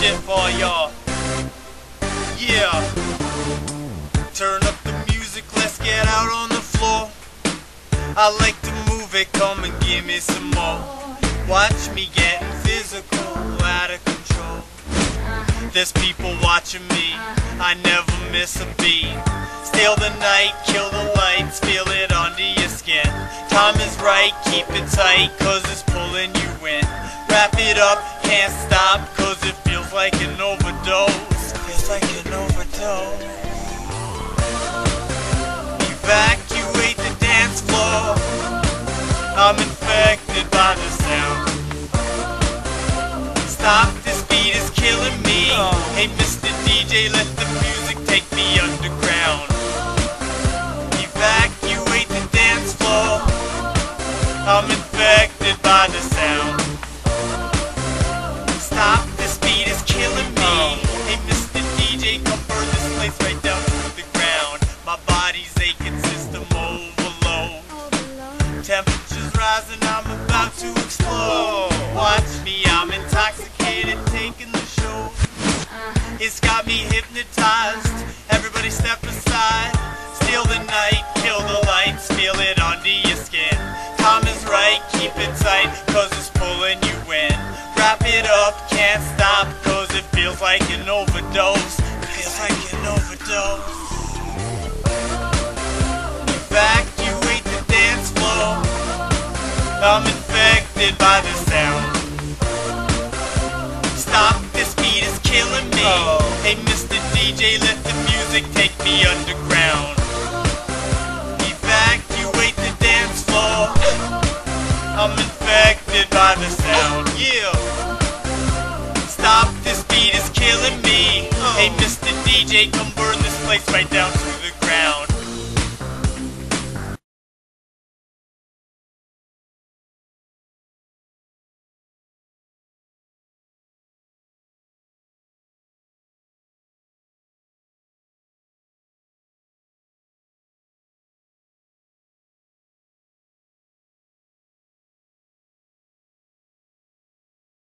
shit for y'all. Yeah. Turn up the music, let's get out on the floor. I like to move it, come and give me some more. Watch me getting physical, out of control. There's people watching me, I never miss a beat. Steal the night, kill the lights, feel it under your skin. Time is right, keep it tight, cause it's pulling you in. Wrap it up, can't stop, cause it feels like an overdose. Feels like an overdose. Evacuate the dance floor. I'm infected by the sound. Stop, this beat is killing me. Hey Mr. DJ, let the music take me underground. Evacuate the dance floor. I'm infected by the sound. Stop, this beat is killing me. Hey Mr. DJ, come burn this place right down to the ground. My body's aching, system overload. Temperature's rising, I'm about to explode. Watch me, I'm intoxicated, taking the show. It's got me hypnotized. Everybody step aside. Steal the night, kill the lights, feel it under your skin. Time is right, keep it tight, cause it's pulling you in. Wrap it up, can't stop, cause it feels like an overdose. Feels like an overdose. Evacuate the dance floor. I'm infected by the sound. Stop, this beat is killing me. Hey Mr. DJ, let the music take me underground. Evacuate the dance floor. I'm infected by the sound. Yeah. Stop, this beat is killing me. Hey Mr. DJ, come burn this place right down to